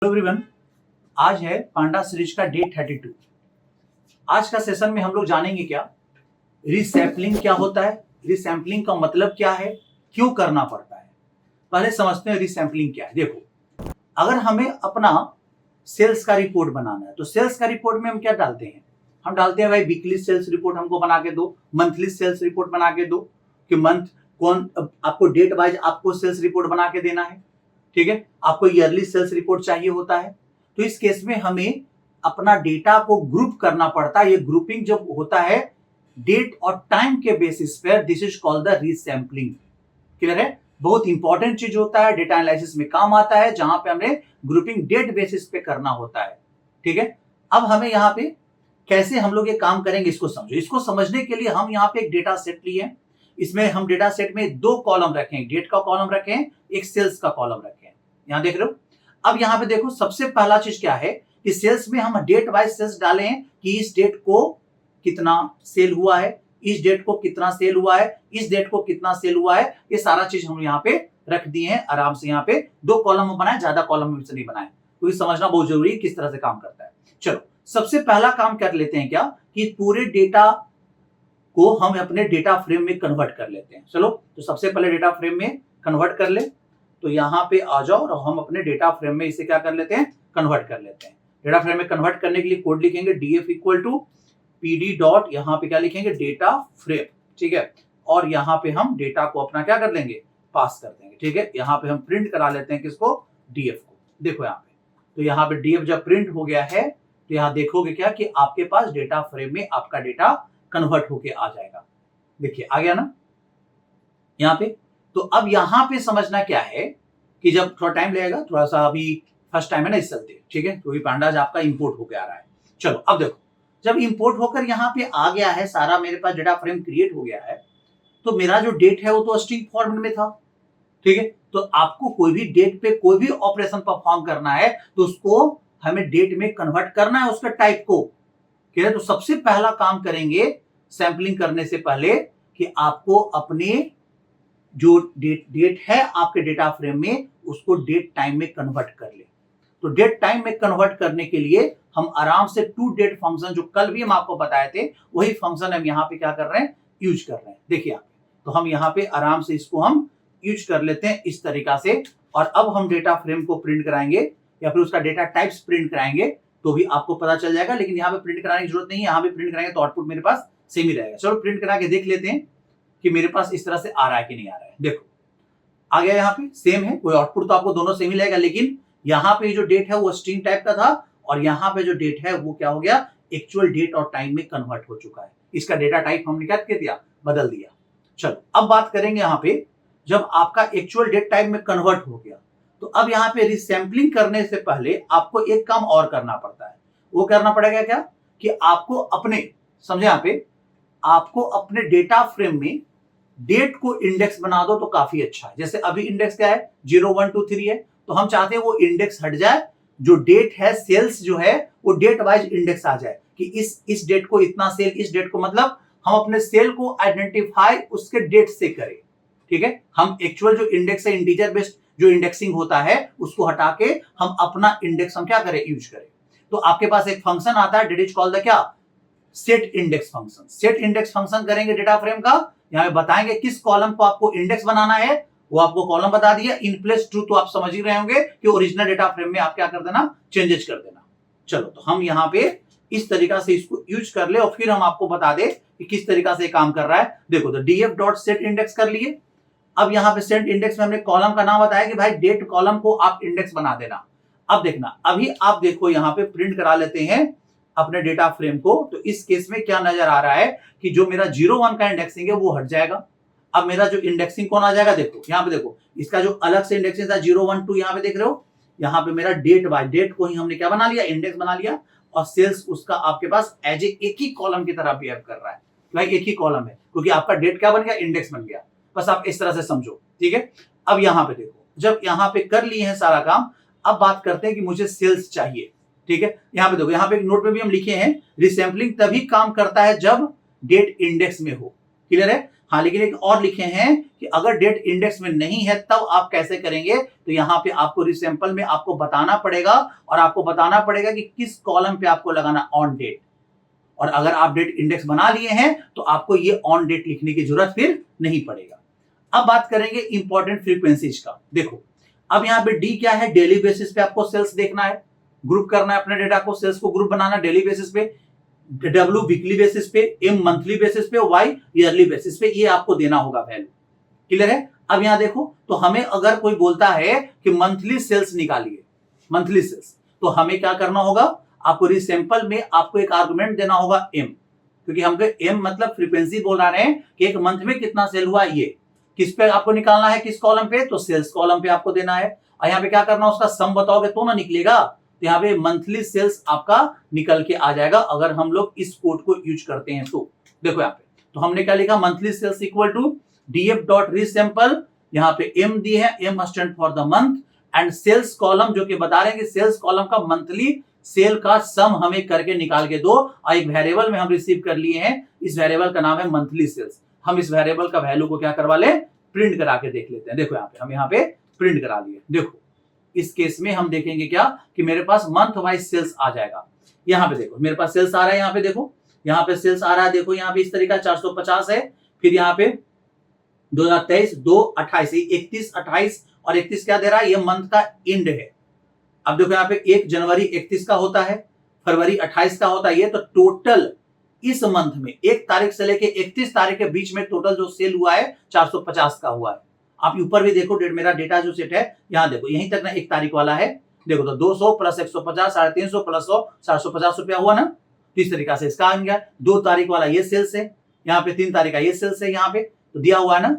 Hello everyone, आज है पांडा series का डे 32। आज का सेशन में हम लोग जानेंगे क्या रीसैम्पलिंग क्या होता है, रीसैम्पलिंग का मतलब क्या है, क्यों करना पड़ता है। पहले समझते हैं रीसैम्पलिंग क्या है। देखो, अगर हमें अपना सेल्स का रिपोर्ट बनाना है तो सेल्स का रिपोर्ट में हम क्या डालते हैं, हम डालते हैं भाई वीकली सेल्स रिपोर्ट हमको बना के दो, मंथली सेल्स रिपोर्ट बना के दो कि मंथ कौन आपको डेट वाइज आपको सेल्स रिपोर्ट बना के देना है। ठीक है, आपको ईयरली सेल्स रिपोर्ट चाहिए होता है। तो इस केस में हमें अपना डेटा को ग्रुप करना पड़ता है। ये ग्रुपिंग जब होता है डेट और टाइम के बेसिस पर, this is called the resampling. Clear है? बहुत इंपॉर्टेंट चीज होता है, डेटा एनालिसिस में काम आता है, जहां पे हमें ग्रुपिंग डेट बेसिस पे करना होता है। ठीक है, अब हमें यहाँ पे कैसे हम लोग ये काम करेंगे इसको समझो। इसको समझने के लिए हम यहाँ पे एक डेटा सेट लिए हैं। इसमें हम डेटा सेट में दो कॉलम रखें, एक डेट का कॉलम रखें, एक सेल्स का कॉलम रखें। यहां देख रहे हो। अब यहां पे देखो, सबसे पहला चीज क्या है कि सेल्स में हम डेट वाइज सेल्स डाले हैं कि इस डेट को कितना सेल हुआ है, इस डेट को कितना सेल हुआ है, इस डेट को कितना सेल हुआ है। ये सारा चीज हम यहाँ पे रख दिए हैं आराम से। यहाँ पे दो कॉलम बनाए, ज्यादा कॉलम से नहीं बनाए, क्योंकि समझना बहुत जरूरी है किस तरह से काम करता है। चलो, सबसे पहला काम कर लेते हैं क्या कि पूरे डेटा को हम अपने डेटा फ्रेम में कन्वर्ट कर लेते हैं। चलो, तो सबसे पहले डेटा फ्रेम में कन्वर्ट कर ले। तो यहाँ पे आ जाओ और हम अपने डेटा फ्रेम में इसे क्या कर लेते हैं, कन्वर्ट कर लेते हैं। डेटा फ्रेम में कन्वर्ट करने के लिए कोड लिखेंगे df equal to pd dot, यहाँ पे क्या लिखेंगे, डेटा फ्रेम। ठीक है, और यहाँ पे हम डेटा को अपना क्या कर देंगे, पास कर देंगे। ठीक है, यहाँ पे हम प्रिंट करा लेते हैं किसको, df को। देखो यहाँ पे, तो यहाँ पे df जब प्रिंट हो गया है तो यहाँ देखोगे क्या कि आपके पास डेटा फ्रेम में आपका डेटा कन्वर्ट होके आ जाएगा। देखिए आ गया ना यहाँ पे। तो अब यहाँ पे समझना क्या है कि जब थोड़ा टाइम लगेगा, थोड़ा सा अभी फर्स्ट टाइम है ना इस चलते, ठीक है, क्योंकि पांडाज आपका इंपोर्ट होकर आ रहा है। चलो अब देखो, जब इंपोर्ट होकर यहाँ पे आ गया है, सारा मेरे पास डेटा फ्रेम क्रिएट हो गया है, तो मेरा जो डेट है वो तो स्ट्रिंग फॉर्मेट में था। ठीक है, तो आपको कोई भी डेट पे कोई भी ऑपरेशन परफॉर्म करना है तो उसको हमें डेट में कन्वर्ट करना है, उसका टाइप को। ठीक है, तो सबसे पहला काम करेंगे सैंपलिंग करने से पहले कि आपको अपने जो डेट है आपके डेटा फ्रेम में, उसको डेट टाइम में कन्वर्ट कर ले। तो डेट टाइम में कन्वर्ट करने के लिए हम आराम से टू डेट फंक्शन, जो कल भी हम आपको बताए थे, वही फंक्शन हम यहाँ पे क्या कर रहे हैं, यूज कर रहे हैं। देखिए यहाँ पे, तो हम यहाँ पे आराम से इसको हम यूज कर लेते हैं इस तरीका से। और अब हम डेटा फ्रेम को प्रिंट कराएंगे या फिर उसका डेटा टाइप्स प्रिंट कराएंगे तो भी आपको पता चल जाएगा, लेकिन यहाँ पे प्रिंट कराने की जरूरत नहीं है। यहाँ पे प्रिंट कराएंगे तो आउटपुट मेरे पास सेम ही रहेगा। चलो प्रिंट करा के देख लेते हैं कि मेरे पास इस तरह से आ रहा है कि नहीं आ रहा है। देखो आ गया, यहाँ पे सेम है, कोई आउटपुट तो आपको दोनों सेम ही लगेगा, लेकिन यहाँ पे जो डेट है वो स्ट्रिंग टाइप का था और यहाँ पे जो डेट है वो क्या हो गया, एक्चुअल डेट और टाइम में कन्वर्ट हो चुका है। इसका डेटा टाइप हमने क्या कर दिया, बदल दिया। चलो अब बात करेंगे यहाँ पे, जब आपका एक्चुअल डेट टाइम में कन्वर्ट हो गया तो अब यहाँ पे रिसैम्पलिंग करने से पहले आपको एक काम और करना पड़ता है। वो करना पड़ेगा क्या कि आपको अपने, समझे यहाँ पे, आपको अपने डेटा फ्रेम में डेट को इंडेक्स बना दो तो काफी अच्छा है। जैसे अभी इंडेक्स क्या है, 0 1 2 3 है, तो हम चाहते हैं वो इंडेक्स हट जाए, जो डेट है सेल्स जो है वो डेट वाइज इंडेक्स आ जाए कि इस डेट को इतना सेल, इस डेट को, मतलब हम अपने सेल को आइडेंटिफाई उसके डेट से करें। ठीक है, हम एक्चुअल जो इंडेक्स है, इंटीजर बेस्ड जो इंडेक्सिंग होता है, उसको हटा के हम अपना इंडेक्स हम क्या करें, यूज करें। तो आपके पास एक फंक्शन आता है, डेट इज कॉल्ड द क्या, set index function. Set index function करेंगे डेटा फ्रेम का, यहाँ पे बताएंगे किस कॉलम को आपको इंडेक्स बनाना है, वो आपको कॉलम बता दिया। इन प्लेस ट्रू तो आप समझ ही रहे होंगे कि ओरिजिनल डेटा फ्रेम में आप क्या कर देना, चेंजेस कर देना। चलो, तो हम यहाँ पे इस तरीका से इसको यूज कर ले और फिर हम आपको बता दे कि किस तरीका से काम कर रहा है। देखो, तो df डॉट सेट इंडेक्स कर लिए। अब यहाँ पे सेट इंडेक्स में हमने कॉलम का नाम बताया कि भाई डेट कॉलम को आप इंडेक्स बना देना। अब देखना, अभी आप देखो यहाँ पे प्रिंट करा लेते हैं अपने डेटा फ्रेम को, तो इस केस में क्या नजर आ रहा है कि जो मेरा 0 1 का इंडेक्सिंग है वो हट जाएगा। अब मेरा जो इंडेक्सिंग कौन आ जाएगा, देखो यहाँ पे, देखो इसका जो अलग से इंडेक्सिंग था 0 1 2, यहाँ पे देख रहे हो, यहाँ पे मेरा डेट बाय डेट को ही हमने क्या बना लिया, इंडेक्स बना लिया। और सेल्स उसका आपके पास एज एक ही कॉलम की तरह बिहेव कर रहा है, भाई एक ही कॉलम है, क्योंकि आपका डेट क्या बन गया, इंडेक्स बन गया। बस आप इस तरह से समझो। ठीक है, अब यहाँ पे देखो, जब यहाँ पे कर लिए हैं सारा काम, अब बात करते हैं कि मुझे सेल्स चाहिए। ठीक है, यहाँ पे देखो, यहाँ पे एक नोट में भी हम लिखे हैं, रिसैम्पलिंग तभी काम करता है जब डेट इंडेक्स में हो। क्लियर है? हाँ, लेकिन एक और लिखे हैं कि अगर डेट इंडेक्स में नहीं है तब आप कैसे करेंगे, तो यहाँ पे आपको रिसैंपल में आपको बताना पड़ेगा और आपको बताना पड़ेगा कि किस कॉलम पे आपको लगाना ऑन डेट। और अगर आप डेट इंडेक्स बना लिए हैं तो आपको ये ऑन डेट लिखने की जरूरत फिर नहीं पड़ेगा। अब बात करेंगे इंपॉर्टेंट फ्रीक्वेंसीज का। देखो अब यहाँ पे डी क्या है, डेली बेसिस पे आपको सेल्स देखना है, ग्रुप करना है अपने डेटा को, सेल्स को ग्रुप बनाना डेली बेसिस पे, डब्ल्यू वीकली बेसिस पे, एम मंथली बेसिस पे, वाई ईयरली बेसिस पे, ये आपको देना होगा वैल्यू। क्लियर है? अब यहां देखो तो हमें अगर कोई बोलता है कि मंथली सेल्स निकालिए, मंथली सेल्स, तो हमें क्या करना होगा, आपको रिसैंपल में आपको एक आर्गुमेंट देना होगा एम, क्योंकि हमको एम मतलब फ्रीक्वेंसी बोल रहे हैं कि एक मंथ में कितना सेल हुआ, ये किस पे आपको निकालना है, किस कॉलम पे, तो सेल्स कॉलम पे आपको देना है। और यहाँ पे क्या करना, उसका सम बताओगे तो ना निकलेगा, तो यहाँ पे मंथली सेल्स आपका निकल के आ जाएगा अगर हम लोग इस कोड को यूज करते हैं तो। देखो यहाँ पे तो हमने क्या लिखा, monthly sales equal to DF dot resample, यहाँ पे एम दी है, M stand for the month, and sales column जो कि बता रहे हैं कि सेल्स कॉलम का मंथली सेल का सम हमें करके निकाल के दो, और एक वेरिएबल में हम रिसीव कर लिए हैं, इस वेरिएबल का नाम है मंथली सेल्स। हम इस वेरिएबल का वैल्यू को क्या करवा ले, प्रिंट करा के देख लेते हैं। देखो यहाँ पे हम यहाँ पे प्रिंट करा लिए। देखो इस केस में हम देखेंगे क्या कि मेरे पास मंथ वाइज सेल्स आ जाएगा। यहाँ पे देखो मेरे पास सेल्स आ रहा है, यहाँ पे देखो, यहाँ पे सेल्स आ रहा है, देखो यहाँ पे इस तरीका 450 है, फिर यहाँ पे 2023 2/28 31 28 और 31 क्या दे रहा है, ये मंथ का एंड है। अब देखो यहाँ पे 1 जनवरी 31 का होता है, फरवरी 28 का होता है, ये तो टोटल इस मंथ में 1 तारीख से लेके 31 तारीख के बीच में टोटल जो सेल हुआ है 450 का हुआ है। आप ऊपर भी देखो मेरा डेटा जो सेट है, यहाँ देखो यहीं तक ना 1 तारीख वाला है, देखो तो 200 प्लस 150 350 प्लस 100 750 रुपया हुआ ना। तो इस तरीका से इसका आ गया। 2 तारीख वाला ये सेल्स है, यहाँ पे 3 तारीख का ये सेल्स है, यहाँ पे तो दिया हुआ है ना,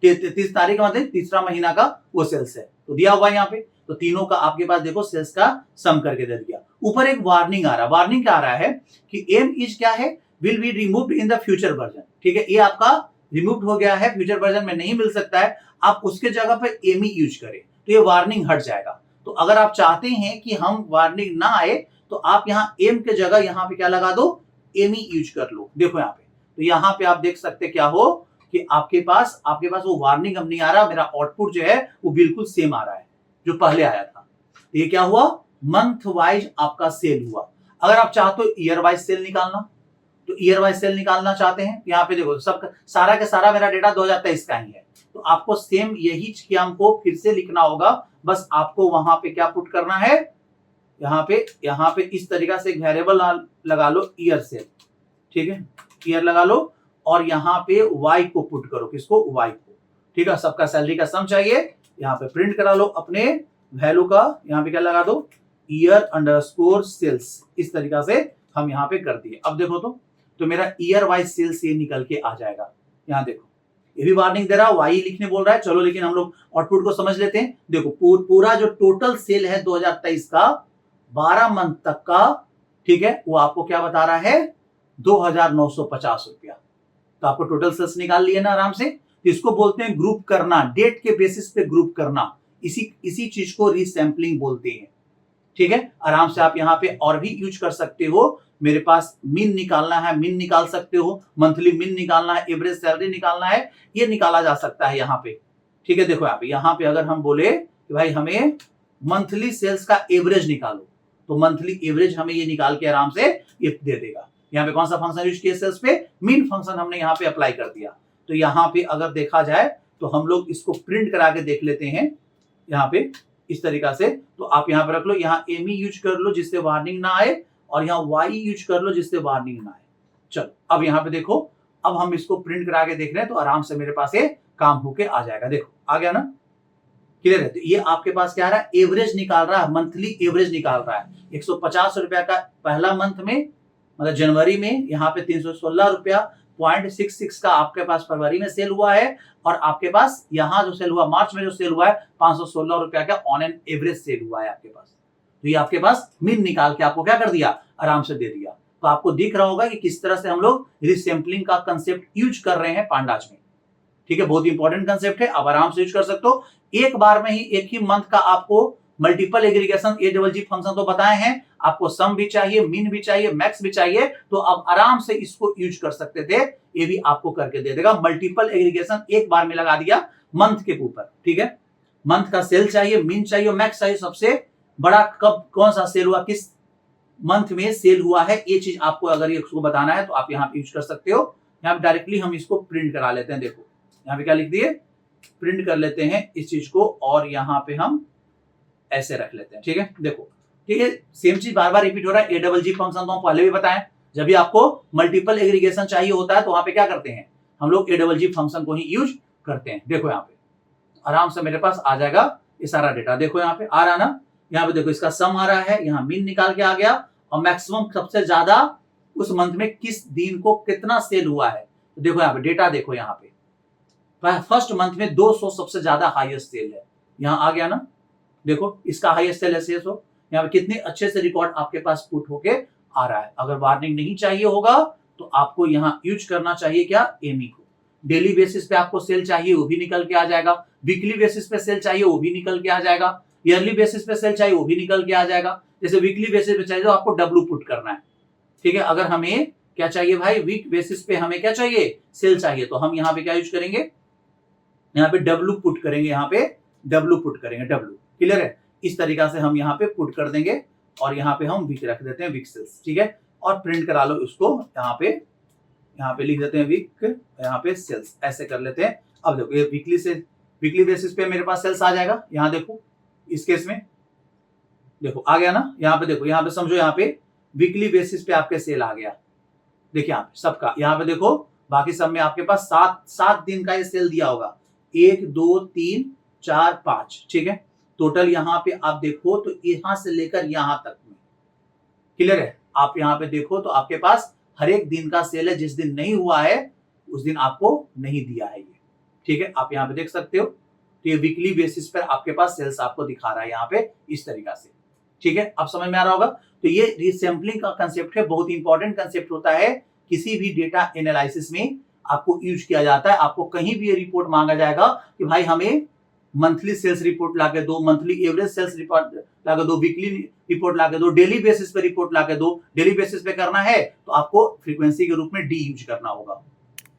30 तारीख मतलब तीसरा महीना का वो सेल्स है, तो दिया हुआ है यहाँ पे, तो तीनों का आपके पास देखो सेल्स का सम करके दे दिया। ऊपर एक वार्निंग आ रहा है, वार्निंग क्या आ रहा है कि एम इज क्या है, will be removed in the future version. ठीक है, ये आपका रिमूव्ड हो गया है, फ्यूचर वर्जन में नहीं मिल सकता है, आप उसके जगह पे एम ही यूज करें तो ये वार्निंग हट जाएगा। तो अगर आप चाहते हैं कि हम वार्निंग ना आए तो आप यहाँ एम के जगह यहाँ पे क्या लगा दो, एम ही यूज कर लो। देखो यहाँ पे, तो यहाँ पे आप देख सकते क्या हो कि आपके पास वो वार्निंग अब नहीं आ रहा, मेरा आउटपुट जो है वो बिल्कुल सेम आ रहा है जो पहले आया था। तो ये क्या हुआ, मंथ वाइज आपका सेल हुआ। अगर आप चाहते हो ईयर वाइज सेल निकालना, तो ईयर वाइज सेल निकालना चाहते हैं, यहाँ पे देखो सब सारा के सारा मेरा डेटा 2023 का ही है, तो आपको सेम यही स्कीम को फिर से लिखना होगा, बस आपको वहां पे क्या पुट करना है, यहाँ पे इस तरीका से एक वेरिएबल लगा लो ईयर सेल। ठीक है, ईयर लगा लो और यहाँ पे वाई को पुट करो, किसको, वाई को। ठीक है, सबका सैलरी का सम चाहिए, यहाँ पे प्रिंट करा लो अपने वैल्यू का, यहाँ पे क्या लगा दो, ईयर अंडरस्कोर सेल्स। इस तरीका से हम यहाँ पे कर दिए। अब देखो तो मेरा ईयर वाइज सेल्स ये निकल के आ जाएगा। यहाँ देखो ये भी वार्निंग दे रहा है, वाई लिखने बोल रहा है, चलो लेकिन हम लोग आउटपुट को समझ लेते हैं। देखो पूरा जो टोटल सेल है 2023 का 12 मंथ तक का, ठीक है, वो आपको क्या बता रहा है, 2950 रुपया। तो आपको टोटल सेल्स निकाल लिए ना आराम से। तो इसको बोलते हैं ग्रुप करना, डेट के बेसिस पे ग्रुप करना, इसी चीज को रीसैंपलिंग बोलते हैं। ठीक है, आराम से आप यहाँ पे और भी यूज कर सकते हो। मेरे पास मीन निकालना है, मीन निकाल सकते हो, मंथली मीन निकालना है, एवरेज सैलरी निकालना है, ये निकाला जा सकता है यहाँ पे। ठीक है, देखो यहाँ पे अगर हम बोले कि भाई हमें मंथली सेल्स का एवरेज निकालो, तो मंथली एवरेज हमें ये निकाल के आराम से ये दे देगा। यहाँ पे कौन सा फंक्शन यूज किया, सेल्स पे मीन फंक्शन हमने यहाँ पे अप्लाई कर दिया। तो यहाँ पे अगर देखा जाए तो हम लोग इसको प्रिंट करा के देख लेते हैं यहाँ पे इस तरीका से। तो आप यहाँ पे रख लो, यहाँ एम ही यूज कर लो जिससे वार्निंग ना आए, और यहाँ वाई यूज कर लो जिससे वार्निंग ना आए। चलो अब यहाँ पे देखो, अब हम इसको प्रिंट करा के देख रहे हैं तो आराम से मेरे पास ये काम होके आ जाएगा। देखो आ गया ना, क्लियर है। तो ये आपके पास क्या आ रहा है, एवरेज निकाल रहा है, मंथली एवरेज निकाल रहा है। 150 रुपया का पहला मंथ में, मतलब जनवरी में, यहाँ पे 316 रुपया 0.66 का आपके पास फरवरी में सेल हुआ है, और आपके पास यहाँ जो सेल हुआ मार्च में जो सेल हुआ है 516 रुपया का ऑन एन एवरेज सेल हुआ है आपके पास। तो ये आपके पास मीन निकाल के आपको क्या कर दिया, आराम से दे दिया। तो आपको दिख रहा होगा कि किस तरह से हम लोग रीसैंपलिंग का कंसेप्ट यूज कर रहे हैं पांडाज में। ठीक है, बहुत इंपॉर्टेंट कंसेप्ट है, आप आराम से यूज कर सकते हो। एक बार में ही एक ही मंथ का आपको मल्टीपल एग्रीगेशन AGG फंक्शन तो बताए हैं, आपको सम भी चाहिए, मीन भी चाहिए, मैक्स भी चाहिए, तो आप आराम से इसको यूज कर सकते थे, ये भी आपको करके दे देगा। मल्टीपल एग्रीगेशन एक बार में लगा दिया मंथ के ऊपर, ठीक है। मंथ का सेल चाहिए, मीन चाहिए, मैक्स चाहिए, सबसे बड़ा कब कौन सा सेल हुआ, किस मंथ में सेल हुआ है, ये चीज आपको अगर इसको बताना है तो आप यहाँ पे यूज कर सकते हो। यहाँ पे डायरेक्टली हम इसको प्रिंट करा लेते हैं, देखो यहाँ पे क्या लिख दिए, प्रिंट कर लेते हैं इस चीज को, और यहाँ पे हम ऐसे रख लेते हैं, ठीक है। देखो ठीक है, सेम चीज बार बार रिपीट हो रहा है। AGG फंक्शन तो हम पहले भी बताएं, जब भी आपको मल्टीपल एग्रीगेशन चाहिए होता है तो वहां पे क्या करते हैं हम लोग, AGG फंक्शन को ही यूज करते हैं। देखो यहाँ पे आराम से मेरे पास आ जाएगा ये सारा डेटा, देखो यहाँ पे आ रहा ना, यहाँ पे देखो इसका सम आ रहा है, यहाँ मीन निकाल के आ गया, और मैक्सिमम सबसे ज्यादा उस मंथ में किस दिन को कितना सेल हुआ है, तो देखो यहाँ पे डेटा देखो, यहाँ पे फर्स्ट मंथ में 200 सबसे ज्यादा हाईएस्ट सेल है, यहाँ आ गया ना, देखो इसका हाईएस्ट सेल है 600। यहाँ पे कितने अच्छे से रिकॉर्ड आपके पास पुट होके आ रहा है। अगर वार्निंग नहीं चाहिए होगा तो आपको यहाँ यूज करना चाहिए क्या, एमी को। डेली बेसिस पे आपको सेल चाहिए वो भी निकल के आ जाएगा, वीकली बेसिस पे सेल चाहिए वो भी निकल के आ जाएगा, ईयरली बेसिस पे सेल चाहिए वो भी निकल के आ जाएगा। जैसे वीकली बेसिस पे चाहिए तो आपको डब्ल्यू पुट करना है, ठीक है। अगर हमें क्या चाहिए भाई, वीक बेसिस पे हमें क्या चाहिए, सेल चाहिए, तो हम यहाँ पे क्या यूज करेंगे, यहाँ पे डब्ल्यू पुट करेंगे, यहाँ पे डब्ल्यू पुट करेंगे, डब्ल्यू क्लियर है। इस तरीका से हम यहाँ पे पुट कर देंगे, और यहाँ पे हम वीक रख देते हैं, वीक सेल्स, ठीक है। और प्रिंट करा लो इसको, यहाँ पे लिख देते हैं वीक, यहाँ पे सेल्स, ऐसे कर लेते हैं। अब देखो ये वीकली बेसिस पे मेरे पास सेल्स आ जाएगा, यहाँ देखो इस केस में देखो आ गया ना, यहाँ पे देखो, यहाँ पे समझो, यहाँ पे वीकली बेसिस पे आपके सेल आ गया, देखिए यहाँ पे सबका, यहाँ पे देखो बाकी सब में आपके पास 7 दिन का ये सेल दिया होगा, 1 2 3 4 5, ठीक है। टोटल यहाँ पे आप देखो तो यहां से लेकर यहां तक में, क्लियर है। आप यहाँ पे देखो तो आपके पास हर एक दिन का सेल है, जिस दिन नहीं हुआ है उस दिन आपको नहीं दिया है ये, ठीक है। आप यहाँ पे देख सकते हो, तो ये वीकली बेसिस पर आपके पास सेल्स आपको दिखा रहा है यहाँ पे इस तरीका से, ठीक है। अब समझ में आ रहा होगा। तो ये रीसैम्पलिंग का कंसेप्ट है, बहुत इंपॉर्टेंट कंसेप्ट होता है, किसी भी डेटा एनालिसिस में आपको यूज किया जाता है। आपको कहीं भी ये रिपोर्ट मांगा जाएगा कि भाई हमें मंथली सेल्स रिपोर्ट लाके दो, मंथली एवरेज सेल्स रिपोर्ट लाके दो, वीकली रिपोर्ट लाके दो, डेली बेसिस पे रिपोर्ट लाके दो। डेली बेसिस पे करना है तो आपको फ्रीक्वेंसी के रूप में डी यूज करना होगा,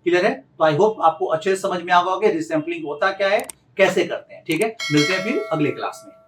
क्लियर है। तो आई होप आपको अच्छे से समझ में आ गया कि रीसैम्पलिंग होता क्या है, कैसे करते हैं, ठीक है। मिलते हैं फिर अगले क्लास में।